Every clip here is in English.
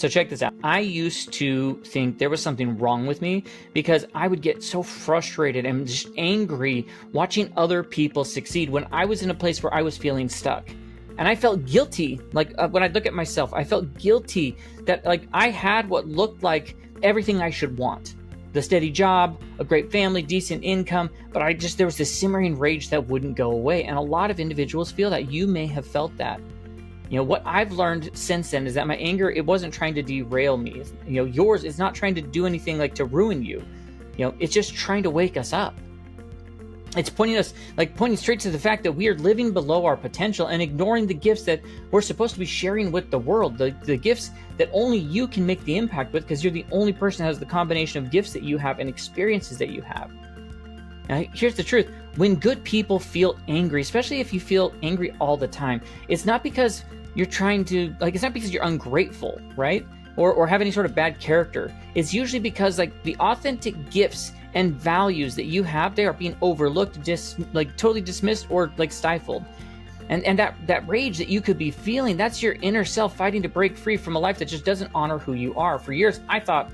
So check this out. I used to think there was something wrong with me because I would get so frustrated and just angry watching other people succeed when I was in a place where I was feeling stuck. And I felt guilty. Like when I look at myself, I felt guilty that like I had what looked like everything I should want. The steady job, a great family, decent income, but there was this simmering rage that wouldn't go away. And a lot of individuals feel that. You may have felt that. You know, what I've learned since then is that my anger, it wasn't trying to derail me. You know, yours is not trying to do anything like to ruin you. You know, it's just trying to wake us up. It's pointing straight to the fact that we are living below our potential and ignoring the gifts that we're supposed to be sharing with the world, the gifts that only you can make the impact with, because you're the only person that has the combination of gifts that you have and experiences that you have. Now, here's the truth. When good people feel angry, especially if you feel angry all the time, it's not because you're trying to, it's not because you're ungrateful, right? Or have any sort of bad character. It's usually because the authentic gifts and values that you have, they are being overlooked, totally dismissed or stifled. And that rage that you could be feeling, that's your inner self fighting to break free from a life that just doesn't honor who you are. For years, I thought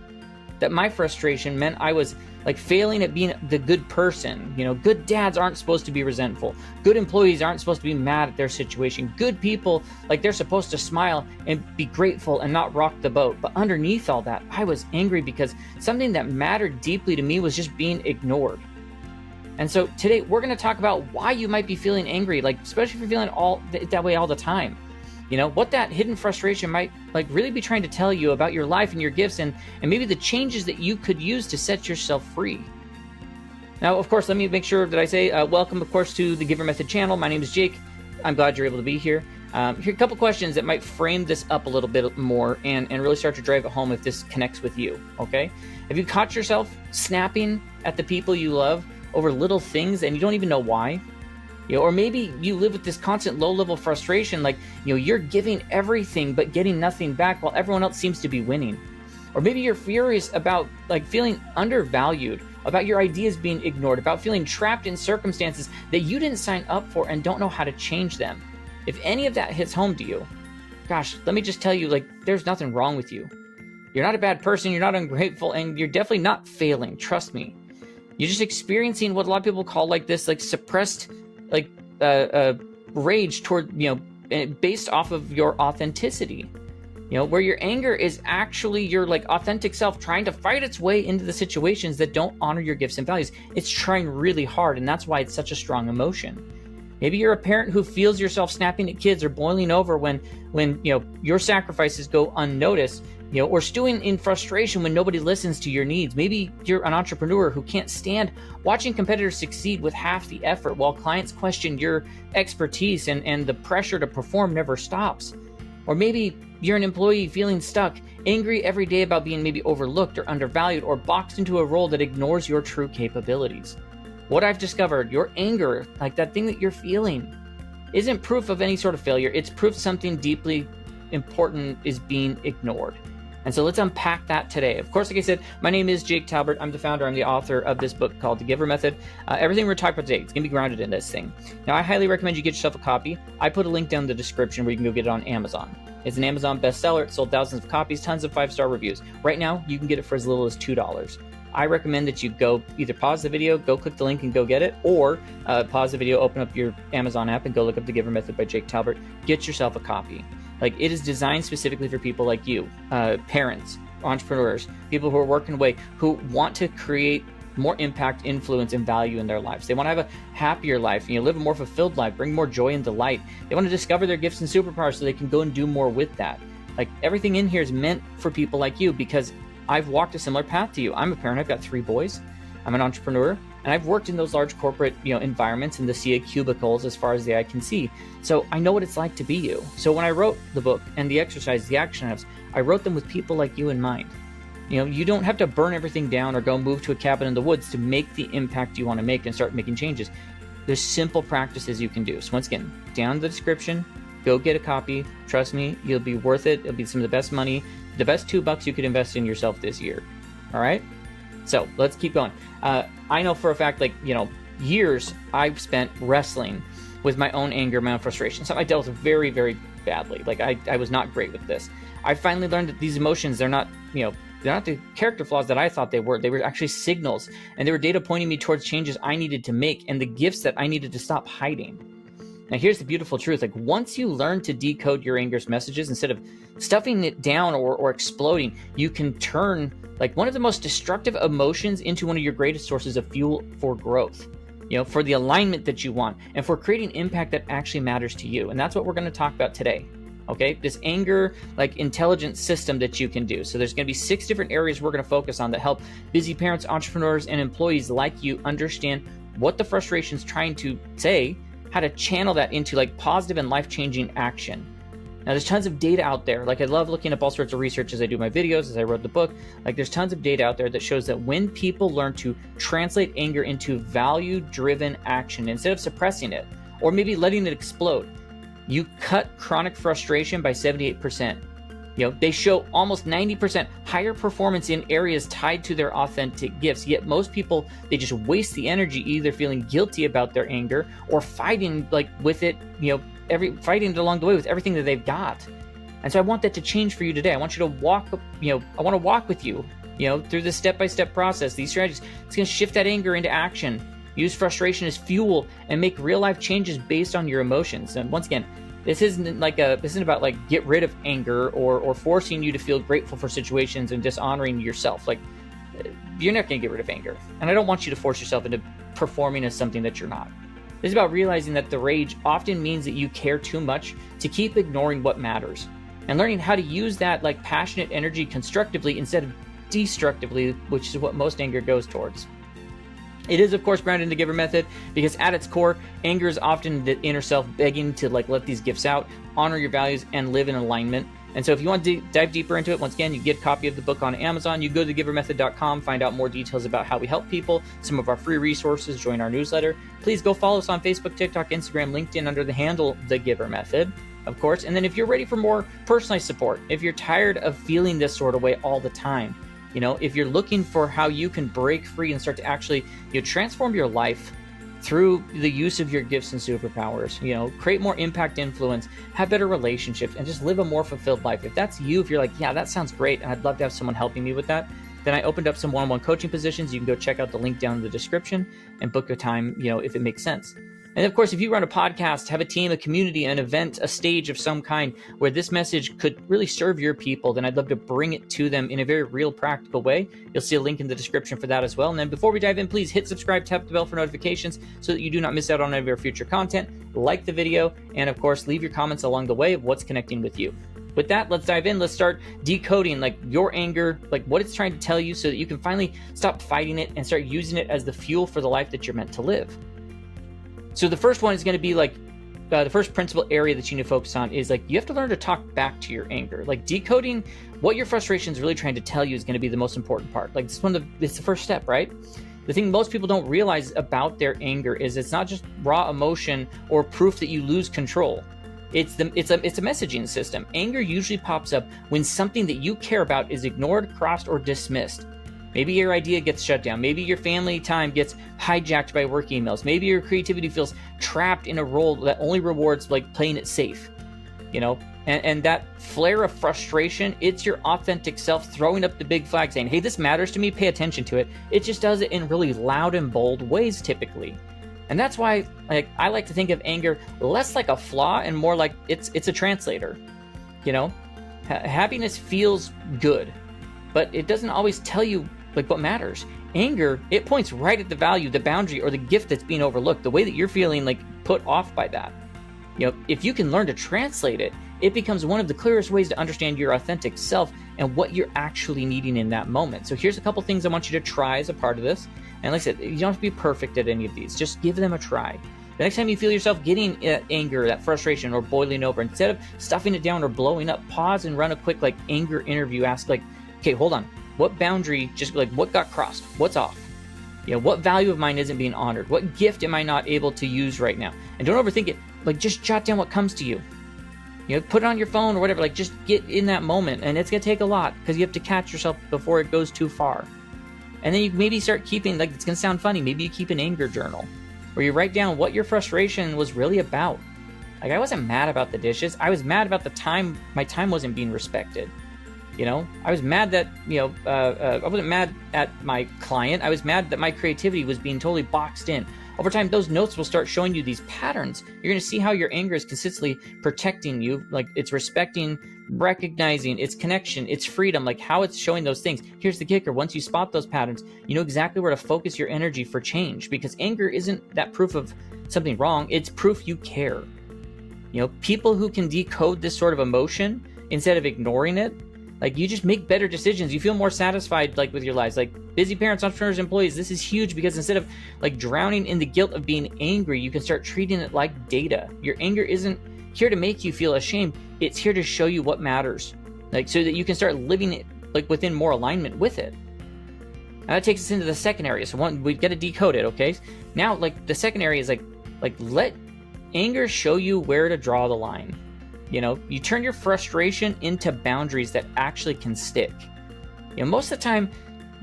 that my frustration meant I was failing at being the good person. You know, good dads aren't supposed to be resentful. Good employees aren't supposed to be mad at their situation. Good people, they're supposed to smile and be grateful and not rock the boat. But underneath all that, I was angry because something that mattered deeply to me was just being ignored. And so today we're going to talk about why you might be feeling angry, especially if you're feeling that way all the time. You know, what that hidden frustration might really be trying to tell you about your life and your gifts and maybe the changes that you could use to set yourself free. Now, of course, let me make sure that I say welcome, of course, to the Giver Method channel. My name is Jake. I'm glad you're able to be here. Here are a couple questions that might frame this up a little bit more and really start to drive it home if this connects with you, okay? Have you caught yourself snapping at the people you love over little things and you don't even know why? You know, or maybe you live with this constant low-level frustration, you're giving everything but getting nothing back while everyone else seems to be winning. Or maybe you're furious about feeling undervalued, about your ideas being ignored, about feeling trapped in circumstances that you didn't sign up for and don't know how to change them. If any of that hits home to you, gosh, let me just tell you, there's nothing wrong with you. You're not a bad person, you're not ungrateful, and you're definitely not failing, trust me. You're just experiencing what a lot of people call this suppressed rage toward, based off of your authenticity, where your anger is actually your authentic self trying to fight its way into the situations that don't honor your gifts and values. It's trying really hard, and that's why it's such a strong emotion. Maybe you're a parent who feels yourself snapping at kids or boiling over when your sacrifices go unnoticed, or stewing in frustration when nobody listens to your needs. Maybe you're an entrepreneur who can't stand watching competitors succeed with half the effort while clients question your expertise and the pressure to perform never stops. Or maybe you're an employee feeling stuck, angry every day about being maybe overlooked or undervalued or boxed into a role that ignores your true capabilities. What I've discovered, your anger, that thing that you're feeling, isn't proof of any sort of failure. It's proof something deeply important is being ignored. And so let's unpack that today. Of course, like I said, my name is Jake Talbert. I'm the founder. I'm the author of this book called The Giver Method. Everything we're talking about today, it's going to be grounded in this thing. Now, I highly recommend you get yourself a copy. I put a link down in the description where you can go get it on Amazon. It's an Amazon bestseller. It sold thousands of copies, tons of 5-star reviews. Right now, you can get it for as little as $2. I recommend that you go either pause the video, go click the link and go get it, or pause the video, open up your Amazon app and go look up The Giver Method by Jake Talbert. Get yourself a copy. It is designed specifically for people like you, parents, entrepreneurs, people who are working away, who want to create more impact, influence, and value in their lives. They want to have a happier life, live a more fulfilled life, bring more joy and delight. They want to discover their gifts and superpowers so they can go and do more with that. Everything in here is meant for people like you because I've walked a similar path to you. I'm a parent. I've got 3 boys. I'm an entrepreneur, and I've worked in those large corporate, environments in the sea of cubicles as far as the eye can see. So I know what it's like to be you. So when I wrote the book and the exercise, the action items, I wrote them with people like you in mind. You don't have to burn everything down or go move to a cabin in the woods to make the impact you want to make and start making changes. There's simple practices you can do. So once again, down in the description, go get a copy. Trust me, you'll be worth it. It'll be some of the best money, the best $2 you could invest in yourself this year. All right? So let's keep going. I know for a fact, years I've spent wrestling with my own anger, my own frustration. Something I dealt with very, very badly. Like I was not great with this. I finally learned that these emotions, they're not the character flaws that I thought they were. They were actually signals, and they were data pointing me towards changes I needed to make and the gifts that I needed to stop hiding. Now, here's the beautiful truth. Like, once you learn to decode your anger's messages, instead of stuffing it down or exploding, you can turn like one of the most destructive emotions into one of your greatest sources of fuel for growth, for the alignment that you want and for creating impact that actually matters to you. And that's what we're going to talk about today. Okay, this anger, like intelligence system that you can do. So there's going to be 6 different areas we're going to focus on that help busy parents, entrepreneurs, and employees like you understand what the frustration is trying to say, how to channel that into like positive and life-changing action. Now, there's tons of data out there. Like, I love looking up all sorts of research as I do my videos, as I wrote the book. Like, there's tons of data out there that shows that when people learn to translate anger into value-driven action instead of suppressing it or maybe letting it explode, you cut chronic frustration by 78%. They show almost 90% higher performance in areas tied to their authentic gifts. Yet most people, they just waste the energy either feeling guilty about their anger or fighting like with it, fighting it along the way with everything that they've got. And so I want that to change for you today. I want you to walk, I want to walk with you, through this step-by-step process, these strategies. It's going to shift that anger into action. Use frustration as fuel and make real-life changes based on your emotions. And once again, this isn't about like get rid of anger or forcing you to feel grateful for situations and dishonoring yourself. Like, you're not going to get rid of anger. And I don't want you to force yourself into performing as something that you're not. This is about realizing that the rage often means that you care too much to keep ignoring what matters, and learning how to use that like passionate energy constructively instead of destructively, which is what most anger goes towards. It is, of course, grounded in the GIVER method because at its core, anger is often the inner self begging to like let these gifts out, honor your values, and live in alignment. And so if you want to dive deeper into it, once again, you get a copy of the book on Amazon. You go to thegivermethod.com, find out more details about how we help people, some of our free resources, join our newsletter. Please go follow us on Facebook, TikTok, Instagram, LinkedIn under the handle The GIVER Method, of course. And then if you're ready for more personalized support, if you're tired of feeling this sort of way all the time, if you're looking for how you can break free and start to actually transform your life through the use of your gifts and superpowers, create more impact, influence, have better relationships, and just live a more fulfilled life. If that's you, if you're like, yeah, that sounds great, and I'd love to have someone helping me with that, then I opened up some one-on-one coaching positions. You can go check out the link down in the description and book a time, if it makes sense. And of course, if you run a podcast, have a team, a community, an event, a stage of some kind where this message could really serve your people, then I'd love to bring it to them in a very real, practical way. You'll see a link in the description for that as well. And then before we dive in, please hit subscribe, tap the bell for notifications so that you do not miss out on any of our future content. Like the video, and of course, leave your comments along the way of what's connecting with you. With that, let's dive in. Let's start decoding like your anger, like what it's trying to tell you so that you can finally stop fighting it and start using it as the fuel for the life that you're meant to live. So the first one is going to be like the first principal area that you need to focus on is like you have to learn to talk back to your anger. Like decoding what your frustration is really trying to tell you is going to be the most important part. Like it's the first step, right? The thing most people don't realize about their anger is it's not just raw emotion or proof that you lose control. It's a messaging system. Anger usually pops up when something that you care about is ignored, crossed, or dismissed. Maybe your idea gets shut down. Maybe your family time gets hijacked by work emails. Maybe your creativity feels trapped in a role that only rewards like playing it safe, and that flare of frustration, it's your authentic self throwing up the big flag saying, hey, this matters to me, pay attention to it. It just does it in really loud and bold ways typically. And that's why I like to think of anger less like a flaw and more like it's a translator. Happiness feels good, but it doesn't always tell you like what matters. Anger, it points right at the value, the boundary, or the gift that's being overlooked, the way that you're feeling like put off by that. If you can learn to translate it, it becomes one of the clearest ways to understand your authentic self and what you're actually needing in that moment. So here's a couple things I want you to try as a part of this. And like I said, you don't have to be perfect at any of these. Just give them a try. The next time you feel yourself getting anger, that frustration, or boiling over, instead of stuffing it down or blowing up, pause and run a quick like anger interview. Ask like, okay, hold on. What boundary, just like what got crossed? What's off? What value of mine isn't being honored? What gift am I not able to use right now? And don't overthink it. Like just jot down what comes to you. Put it on your phone or whatever. Like just get in that moment. And it's going to take a lot because you have to catch yourself before it goes too far. And then you maybe start keeping, like it's going to sound funny, maybe you keep an anger journal where you write down what your frustration was really about. Like, I wasn't mad about the dishes. I was mad about the time. My time wasn't being respected. I was mad that, I wasn't mad at my client. I was mad that my creativity was being totally boxed in. Over time, those notes will start showing you these patterns. You're going to see how your anger is consistently protecting you. Like, it's respecting, recognizing its connection, its freedom, like how it's showing those things. Here's the kicker. Once you spot those patterns, you know exactly where to focus your energy for change, because anger isn't that proof of something wrong. It's proof you care. People who can decode this sort of emotion instead of ignoring it, like, you just make better decisions. You feel more satisfied, like, with your lives. Like, busy parents, entrepreneurs, employees, this is huge, because instead of like drowning in the guilt of being angry, you can start treating it like data. Your anger isn't here to make you feel ashamed. It's here to show you what matters, like, so that you can start living it like within more alignment with it. Now that takes us into the second area. So we've got to decode it. Okay. Now, like, the second area is like let anger show you where to draw the line. You turn your frustration into boundaries that actually can stick. Most of the time,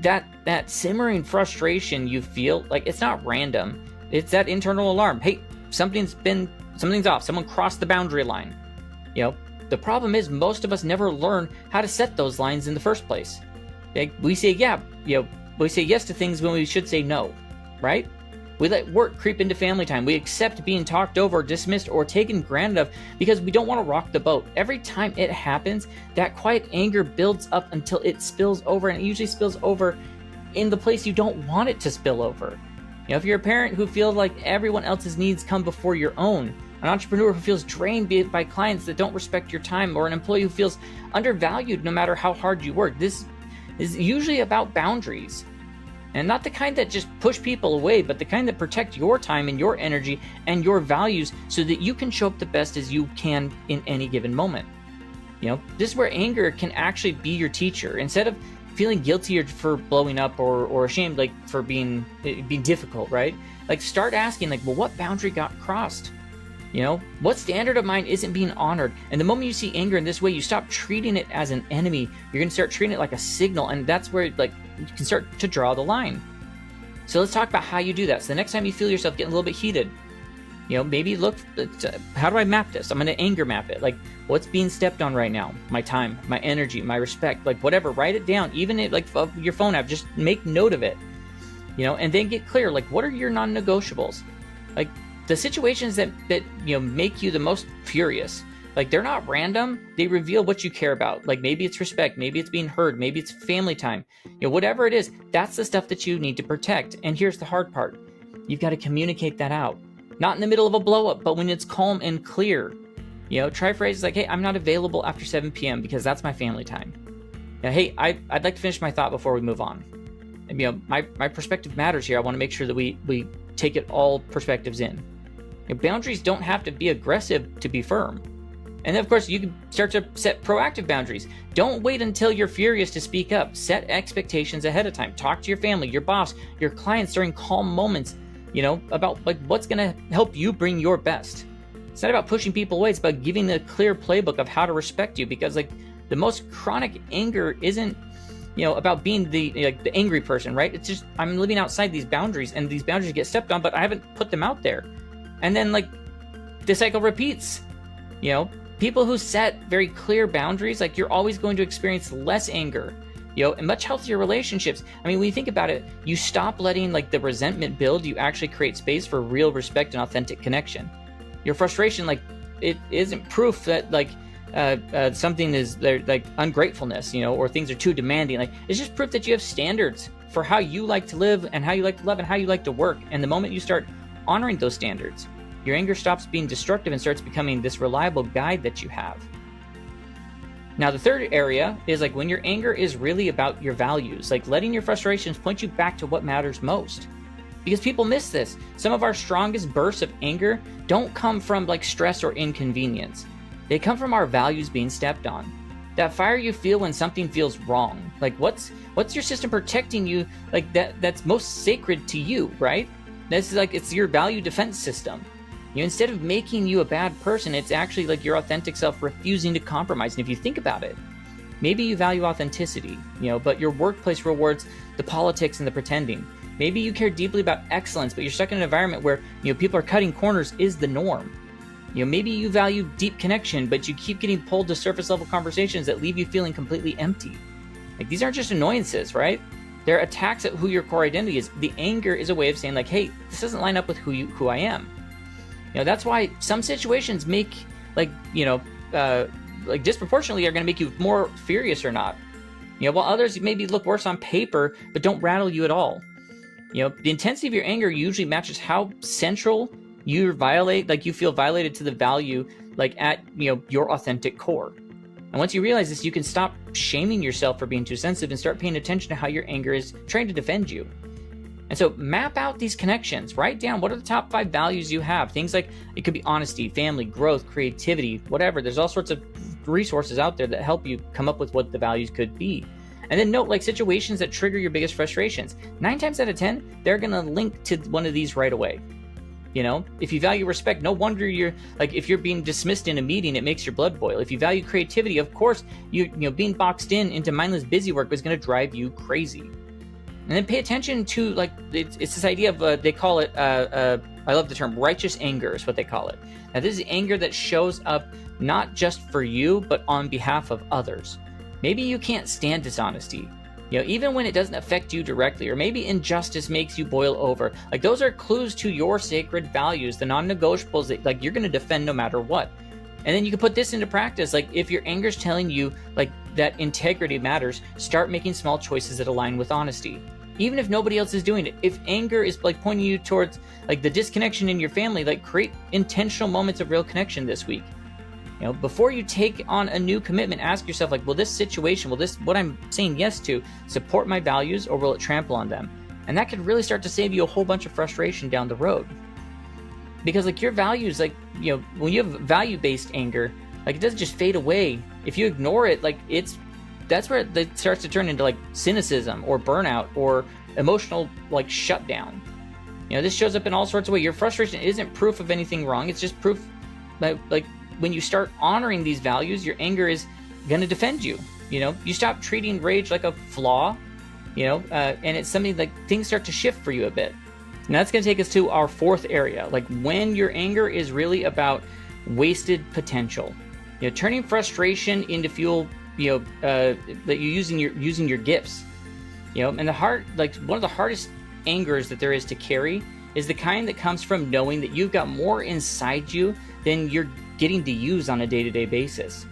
that simmering frustration you feel, like, it's not random. It's that internal alarm. Hey, something's off. Someone crossed the boundary line. The problem is most of us never learn how to set those lines in the first place. Like, we say we say yes to things when we should say no, right? We let work creep into family time. We accept being talked over, dismissed, or taken granted of because we don't want to rock the boat. Every time it happens, that quiet anger builds up until it spills over, and it usually spills over in the place you don't want it to spill over. If you're a parent who feels like everyone else's needs come before your own, an entrepreneur who feels drained by clients that don't respect your time, or an employee who feels undervalued no matter how hard you work, this is usually about boundaries. And not the kind that just push people away, but the kind that protect your time and your energy and your values so that you can show up the best as you can in any given moment. This is where anger can actually be your teacher. Instead of feeling guilty for blowing up or ashamed, like, for being difficult, right? Like, start asking, like, well, what boundary got crossed? What standard of mine isn't being honored? And the moment you see anger in this way, you stop treating it as an enemy. You're going to start treating it like a signal. And that's where, like, you can start to draw the line. So let's talk about how you do that. So the next time you feel yourself getting a little bit heated, maybe look, how do I map this? I'm going to anger map it. Like, what's being stepped on right now? My time, my energy, my respect, like, whatever. Write it down. Even if, like, your phone app, just make note of it. And then get clear. Like, what are your non-negotiables? Like, the situations that make you the most furious, like, they're not random. They reveal what you care about. Like, maybe it's respect, maybe it's being heard, maybe it's family time. Whatever it is, that's the stuff that you need to protect. And here's the hard part. You've got to communicate that out. Not in the middle of a blow up, but when it's calm and clear. Try phrases like, hey, I'm not available after 7 p.m. because that's my family time. Hey, I'd like to finish my thought before we move on. And, my perspective matters here. I want to make sure that we take it all perspectives in. Boundaries don't have to be aggressive to be firm. And then, of course, you can start to set proactive boundaries. Don't wait until you're furious to speak up. Set expectations ahead of time. Talk to your family, your boss, your clients during calm moments, about, like, what's going to help you bring your best. It's not about pushing people away. It's about giving a clear playbook of how to respect you, because, like, the most chronic anger isn't, about being the angry person, right? It's just, I'm living outside these boundaries, and these boundaries get stepped on, but I haven't put them out there. And then, like, the cycle repeats. People who set very clear boundaries, like, you're always going to experience less anger, and much healthier relationships. I mean, when you think about it, you stop letting, like, the resentment build. You actually create space for real respect and authentic connection. Your frustration, like, it isn't proof that, like, something is there, like ungratefulness, or things are too demanding. Like, it's just proof that you have standards for how you like to live and how you like to love and how you like to work. And the moment you start honoring those standards, your anger stops being destructive and starts becoming this reliable guide that you have. Now, the third area is, like, when your anger is really about your values, like letting your frustrations point you back to what matters most. Because people miss this. Some of our strongest bursts of anger don't come from, like, stress or inconvenience. They come from our values being stepped on. That fire you feel when something feels wrong. Like, what's your system protecting you, like, that's most sacred to you, right? This is, like, it's your value defense system. Instead of making you a bad person, it's actually, like, your authentic self refusing to compromise. And if you think about it, maybe you value authenticity, but your workplace rewards the politics and the pretending. Maybe you care deeply about excellence, but you're stuck in an environment where, people are cutting corners is the norm. Maybe you value deep connection, but you keep getting pulled to surface level conversations that leave you feeling completely empty. Like, these aren't just annoyances, right? They're attacks at who your core identity is. The anger is a way of saying, like, hey, this doesn't line up with who I am. That's why some situations make, like disproportionately are going to make you more furious or not. While others maybe look worse on paper, but don't rattle you at all. The intensity of your anger usually matches how central you feel violated to the value, like at, your authentic core. And once you realize this, you can stop shaming yourself for being too sensitive and start paying attention to how your anger is trying to defend you. And so map out these connections. Write down what are the top 5 values you have. Things like, it could be honesty, family, growth, creativity, whatever. There's all sorts of resources out there that help you come up with what the values could be. And then note, like, situations that trigger your biggest frustrations. 9 times out of 10, they're going to link to one of these right away. If you value respect, no wonder if you're being dismissed in a meeting, it makes your blood boil. If you value creativity, of course, being boxed into mindless busy work is going to drive you crazy. And then pay attention to, it's this idea of, they call it, I love the term righteous anger is what they call it. Now, this is anger that shows up not just for you, but on behalf of others. Maybe you can't stand dishonesty. Even when it doesn't affect you directly, or maybe injustice makes you boil over. Like, those are clues to your sacred values, the non-negotiables that, you're going to defend no matter what. And then you can put this into practice. Like, if your anger is telling you, that integrity matters, start making small choices that align with honesty. Even if nobody else is doing it. If anger is, pointing you towards, the disconnection in your family, create intentional moments of real connection this week. Before you take on a new commitment, ask yourself, will this situation, what I'm saying yes to, support my values, or will it trample on them? And that could really start to save you a whole bunch of frustration down the road. Because, your values, when you have value-based anger, it doesn't just fade away. If you ignore it, that's where it starts to turn into, cynicism or burnout or emotional, shutdown. This shows up in all sorts of ways. Your frustration isn't proof of anything wrong. It's just proof that, when you start honoring these values, your anger is going to defend you. You stop treating rage like a flaw, and it's something things start to shift for you a bit. And that's going to take us to our 4th area, when your anger is really about wasted potential. Turning frustration into fuel, that you're using your gifts. And one of the hardest angers that there is to carry is the kind that comes from knowing that you've got more inside you than you're getting to use on a day-to-day basis.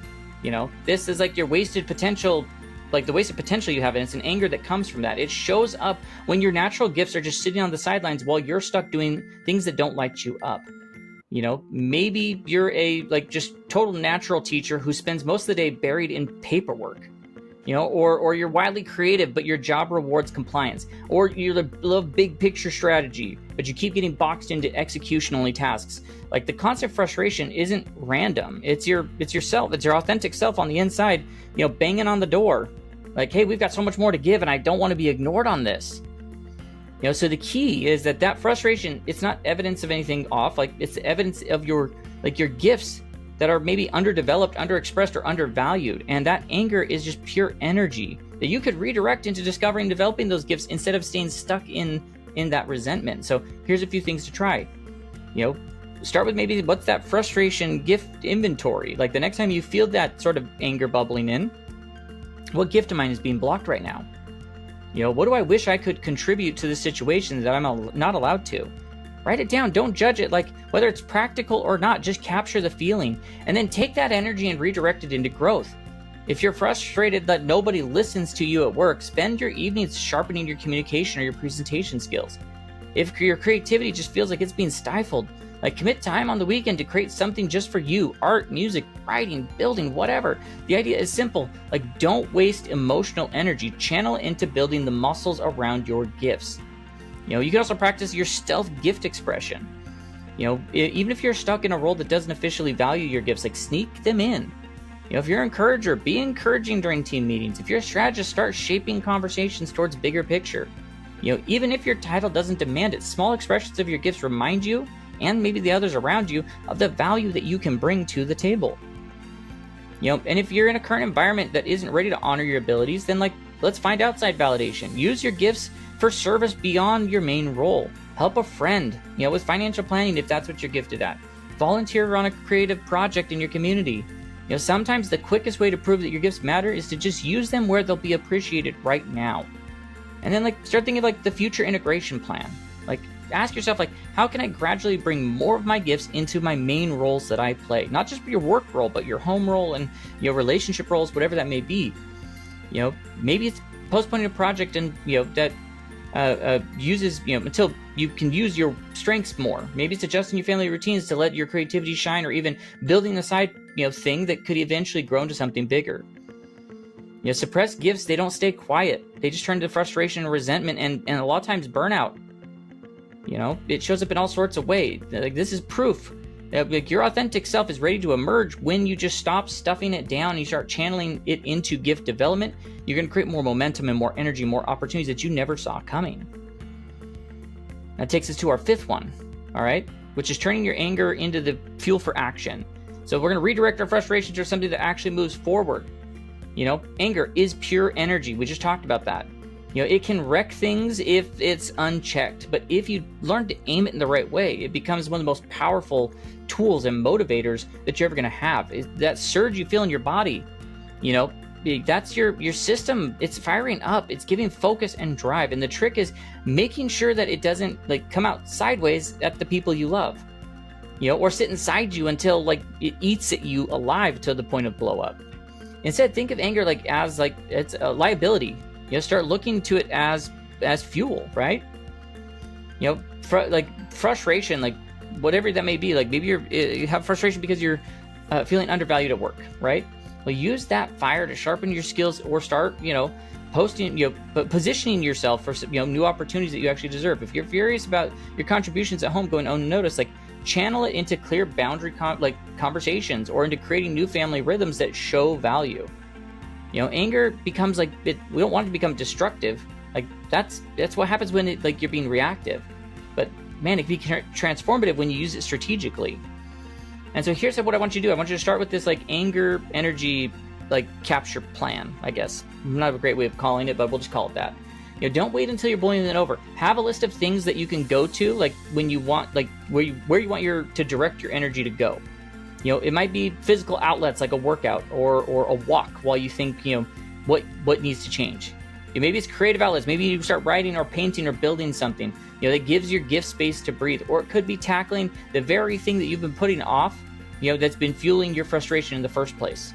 This is your wasted potential, the wasted potential you have, and it's an anger that comes from that. It shows up when your natural gifts are just sitting on the sidelines while you're stuck doing things that don't light you up. Maybe you're a just total natural teacher who spends most of the day buried in paperwork. Or you're wildly creative, but your job rewards compliance. Or you love big picture strategy, but you keep getting boxed into execution-only tasks. The constant frustration isn't random. It's yourself. It's your authentic self on the inside, banging on the door. Hey, we've got so much more to give, and I don't want to be ignored on this. So the key is that frustration, it's not evidence of anything off. It's evidence of your gifts that are maybe underdeveloped, underexpressed, or undervalued. And that anger is just pure energy that you could redirect into discovering and developing those gifts instead of staying stuck in that resentment. So here's a few things to try. Start with maybe what's that frustration gift inventory. The next time you feel that sort of anger bubbling in, what gift of mine is being blocked right now? What do I wish I could contribute to this situation that I'm not allowed to? Write it down. Don't judge it. Whether it's practical or not, just capture the feeling and then take that energy and redirect it into growth. If you're frustrated that nobody listens to you at work, spend your evenings sharpening your communication or your presentation skills. If your creativity just feels like it's being stifled, commit time on the weekend to create something just for you. Art, music, writing, building, whatever. The idea is simple. Don't waste emotional energy. Channel it into building the muscles around your gifts. You can also practice your stealth gift expression. Even if you're stuck in a role that doesn't officially value your gifts, sneak them in. If you're an encourager, be encouraging during team meetings. If you're a strategist, start shaping conversations towards bigger picture. Even if your title doesn't demand it, small expressions of your gifts remind you, and maybe the others around you, of the value that you can bring to the table. And if you're in a current environment that isn't ready to honor your abilities, then let's find outside validation. Use your gifts for service beyond your main role. Help a friend, with financial planning if that's what you're gifted at. volunteer on a creative project in your community. You know, sometimes the quickest way to prove that your gifts matter is to just use them where they'll be appreciated right now. And then like start thinking of like the future integration plan. Like ask yourself, like, how can I gradually bring more of my gifts into my main roles that I play? Not just your work role, but your home role and your relationship roles, whatever that may be. You know, maybe it's postponing a project and, you know, that uses, you know, until you can use your strengths more. Maybe it's adjusting your family routines to let your creativity shine, or even building a side, you know, thing that could eventually grow into something bigger. You know, suppressed gifts, they don't stay quiet. They just turn to frustration and resentment and a lot of times burnout. You know, it shows up in all sorts of ways. Like, this is proof that like your authentic self is ready to emerge when you just stop stuffing it down and you start channeling it into gift development. You're going to create more momentum and more energy, more opportunities that you never saw coming. That takes us to our fifth one, all right, which is turning your anger into the fuel for action. So we're going to redirect our frustrations to something that actually moves forward. You know, anger is pure energy. We just talked about that. You know, it can wreck things if it's unchecked, but if you learn to aim it in the right way, it becomes one of the most powerful tools and motivators that you're ever going to have. That surge you feel in your body, you know, that's your system. It's firing up. It's giving focus and drive. And the trick is making sure that it doesn't like come out sideways at the people you love, you know, or sit inside you until like it eats at you alive to the point of blow up. Instead, think of anger like as like it's a liability. You know, start looking to it as fuel, right? You know, like frustration, like whatever that may be. Like maybe you have frustration because you're feeling undervalued at work, right? Well, use that fire to sharpen your skills, or start, you know, positioning yourself for, you know, new opportunities that you actually deserve. If you're furious about your contributions at home going unnoticed, like channel it into clear boundary conversations, or into creating new family rhythms that show value. You know, anger becomes like we don't want it to become destructive. Like that's what happens when it like you're being reactive. But man, it can be transformative when you use it strategically. And so here's what I want you to do. I want you to start with this like anger energy like capture plan, I guess. Not a great way of calling it, but we'll just call it that. You know, don't wait until you're boiling it over. Have a list of things that you can go to, like when you want, like where you want to direct your energy to go. You know, it might be physical outlets like a workout or a walk while you think, you know, what needs to change. You know, maybe it's creative outlets. Maybe you start writing or painting or building something, you know, that gives your gift space to breathe. Or it could be tackling the very thing that you've been putting off, you know, that's been fueling your frustration in the first place.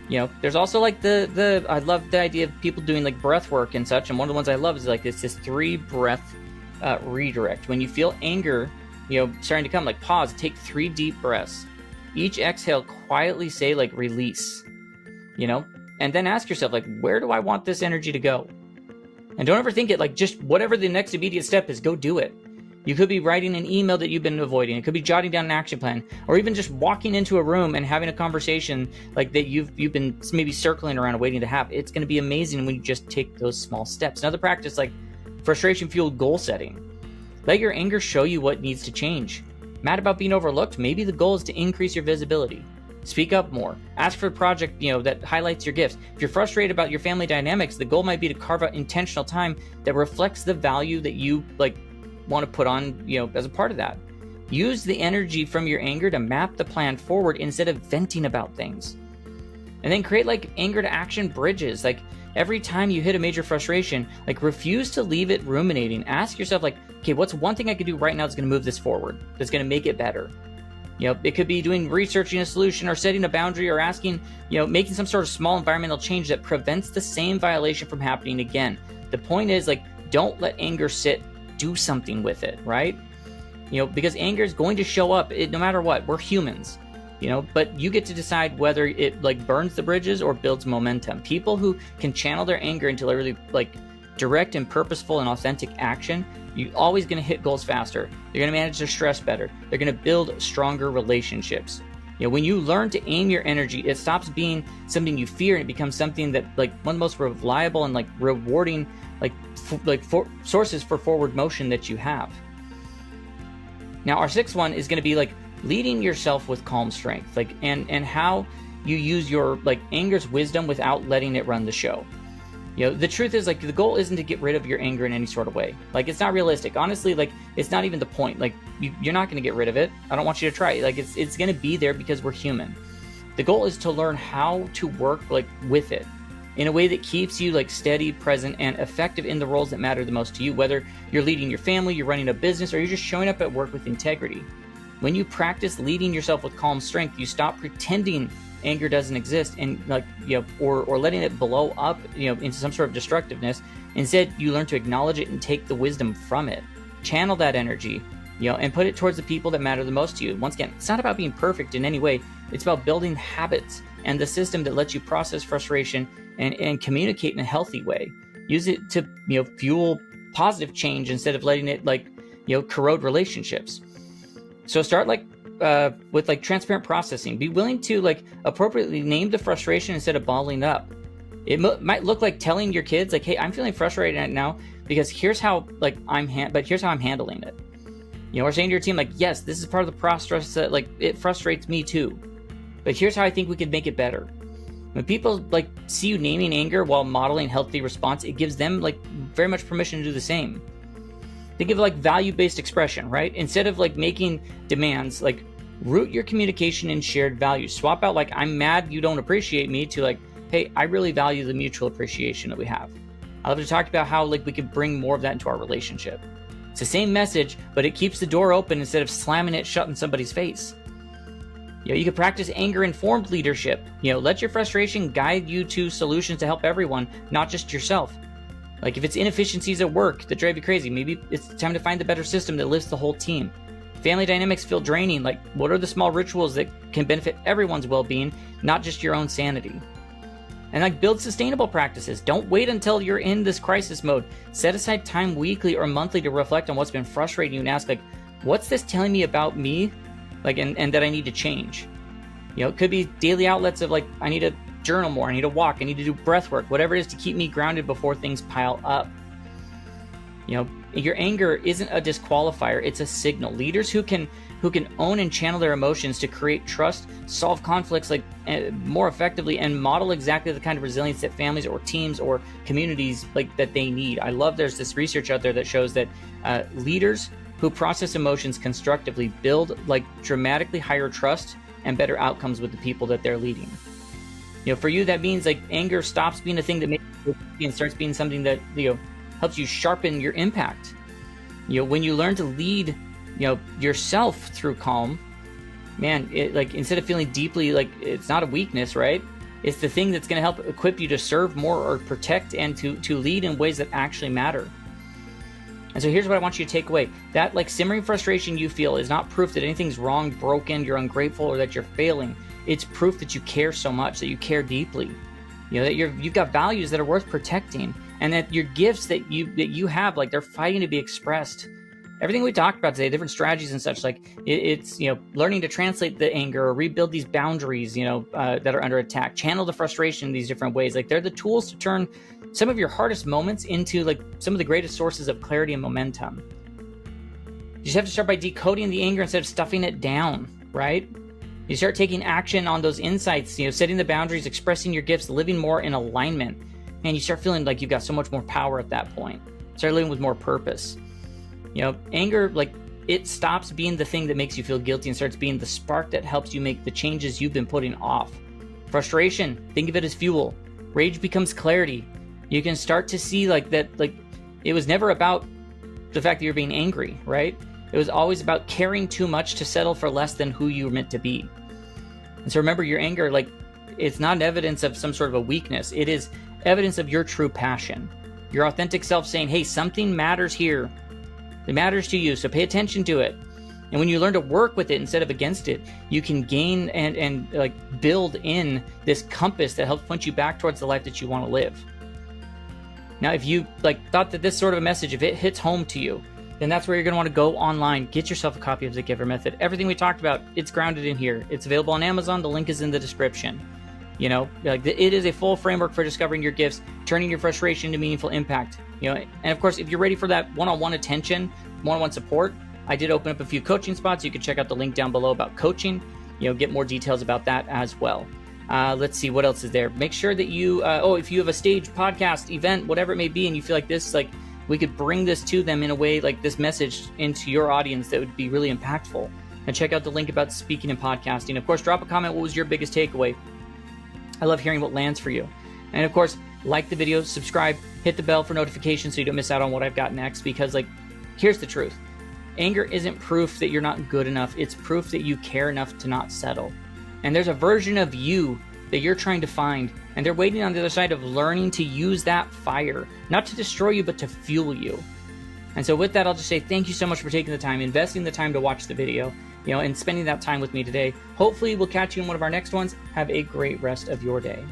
You know, there's also like I love the idea of people doing like breath work and such. And one of the ones I love is like this 3 breath redirect. When you feel anger, you know, starting to come, like pause, take 3 deep breaths. Each exhale, quietly say like release, you know, and then ask yourself, like, where do I want this energy to go? And don't overthink it. Like, just whatever the next immediate step is, go do it. You could be writing an email that you've been avoiding. It could be jotting down an action plan, or even just walking into a room and having a conversation like that you've been maybe circling around and waiting to have. It's going to be amazing when you just take those small steps. Another practice, like frustration fueled goal setting. Let your anger show you what needs to change. Mad about being overlooked? Maybe the goal is to increase your visibility. Speak up more. Ask for a project, you know, that highlights your gifts. If you're frustrated about your family dynamics, the goal might be to carve out intentional time that reflects the value that you like want to put on, you know, as a part of that. Use the energy from your anger to map the plan forward instead of venting about things. And then create like anger to action bridges. Like every time you hit a major frustration, like refuse to leave it ruminating. Ask yourself like, okay, what's one thing I could do right now that's going to move this forward, that's going to make it better? You know, it could be researching a solution, or setting a boundary, or asking, you know, making some sort of small environmental change that prevents the same violation from happening again. The point is, like, don't let anger sit, do something with it, right? You know, because anger is going to show up no matter what. We're humans, you know, but you get to decide whether it like burns the bridges or builds momentum. People who can channel their anger into really like direct and purposeful and authentic action, you're always going to hit goals faster. They're going to manage their stress better. They're going to build stronger relationships. You know, when you learn to aim your energy, it stops being something you fear and it becomes something that like one of the most reliable and like rewarding sources for forward motion that you have. Now, our 6th one is going to be like leading yourself with calm strength, like and how you use your like anger's wisdom without letting it run the show. You know, the truth is, like, the goal isn't to get rid of your anger in any sort of way. Like, it's not realistic. Honestly, like, it's not even the point. Like, you're not going to get rid of it. I don't want you to try it. Like, it's going to be there because we're human. The goal is to learn how to work, like, with it in a way that keeps you, like, steady, present, and effective in the roles that matter the most to you, whether you're leading your family, you're running a business, or you're just showing up at work with integrity. When you practice leading yourself with calm strength, you stop pretending anger doesn't exist and, like, you know, or letting it blow up, you know, into some sort of destructiveness. Instead, you learn to acknowledge it and take the wisdom from it. Channel that energy, you know, and put it towards the people that matter the most to you. Once again, it's not about being perfect in any way. It's about building habits and the system that lets you process frustration and communicate in a healthy way. Use it to, you know, fuel positive change instead of letting it, like, you know, corrode relationships. So start, like, with, like, transparent processing. Be willing to, like, appropriately name the frustration instead of bottling up. It might look like telling your kids, like, hey, I'm feeling frustrated right now because here's how, like, but here's how I'm handling it. You know, or saying to your team, like, yes, this is part of the process that, like, it frustrates me too, but here's how I think we could make it better. When people, like, see you naming anger while modeling healthy response, it gives them, like, very much permission to do the same. Think of, like, value-based expression, right? Instead of, like, making demands, like, root your communication in shared values. Swap out, like, I'm mad you don't appreciate me, to, like, hey, I really value the mutual appreciation that we have. I love to talk about how, like, we could bring more of that into our relationship. It's the same message, but it keeps the door open instead of slamming it shut in somebody's face. You know, you can practice anger-informed leadership. You know, let your frustration guide you to solutions to help everyone, not just yourself. Like, if it's inefficiencies at work that drive you crazy, maybe it's time to find a better system that lifts the whole team. Family dynamics feel draining. Like, what are the small rituals that can benefit everyone's well-being, not just your own sanity? And, like, build sustainable practices. Don't wait until you're in this crisis mode. Set aside time weekly or monthly to reflect on what's been frustrating you and ask, like, what's this telling me about me? Like, and that I need to change. You know, it could be daily outlets of, like, I need to journal more, I need to walk, I need to do breath work, whatever it is to keep me grounded before things pile up. You know, your anger isn't a disqualifier, it's a signal. Leaders who can own and channel their emotions to create trust, solve conflicts, like, more effectively, and model exactly the kind of resilience that families or teams or communities, like, that they need. I love there's this research out there that shows that leaders who process emotions constructively build, like, dramatically higher trust and better outcomes with the people that they're leading. You know, for you, that means, like, anger stops being a thing that makes you and starts being something that, you know, helps you sharpen your impact. You know, when you learn to lead, you know, yourself through calm, man, it, like, instead of feeling deeply, like, it's not a weakness, right? It's the thing that's going to help equip you to serve more or protect and to lead in ways that actually matter. And so here's what I want you to take away. That, like, simmering frustration you feel is not proof that anything's wrong, broken, you're ungrateful, or that you're failing. It's proof that you care so much, that you care deeply. You know, that you've got values that are worth protecting, and that your gifts that you have, like, they're fighting to be expressed. Everything we talked about today, different strategies and such, like, it's, you know, learning to translate the anger or rebuild these boundaries, you know, that are under attack, channel the frustration in these different ways. Like, they're the tools to turn some of your hardest moments into, like, some of the greatest sources of clarity and momentum. You just have to start by decoding the anger instead of stuffing it down, right? You start taking action on those insights, you know, setting the boundaries, expressing your gifts, living more in alignment. And you start feeling like you've got so much more power at that point. Start living with more purpose. You know, anger, like, it stops being the thing that makes you feel guilty and starts being the spark that helps you make the changes you've been putting off. Frustration, think of it as fuel. Rage becomes clarity. You can start to see, like, that, like, it was never about the fact that you're being angry, right? It was always about caring too much to settle for less than who you were meant to be. And so remember, your anger, like, it's not evidence of some sort of a weakness. It is evidence of your true passion. Your authentic self saying, hey, something matters here. It matters to you, so pay attention to it. And when you learn to work with it instead of against it, you can gain and like, build in this compass that helps point you back towards the life that you want to live. Now, if you, like, thought that this sort of a message, if it hits home to you, then that's where you're going to want to go online, get yourself a copy of the GIVER method. Everything we talked about, it's grounded in here. It's available on Amazon. The link is in the description. You know, like, it is a full framework for discovering your gifts, turning your frustration into meaningful impact. You know, and of course, if you're ready for that one-on-one attention, one-on-one support, I did open up a few coaching spots. You can check out the link down below about coaching, you know, get more details about that as well. Let's see, what else is there? Make sure that you, if you have a stage, podcast, event, whatever it may be, and you feel like this, like, we could bring this to them in a way, like this message into your audience that would be really impactful. And check out the link about speaking and podcasting. Of course, drop a comment. What was your biggest takeaway? I love hearing what lands for you. And of course, like the video, subscribe, hit the bell for notifications so you don't miss out on what I've got next. Because, like, here's the truth. Anger isn't proof that you're not good enough. It's proof that you care enough to not settle. And there's a version of you that you're trying to find, and they're waiting on the other side of learning to use that fire, not to destroy you, but to fuel you. And so with that, I'll just say thank you so much for taking the time, investing the time to watch the video, and spending that time with me today. Hopefully we'll catch you in one of our next ones. Have a great rest of your day.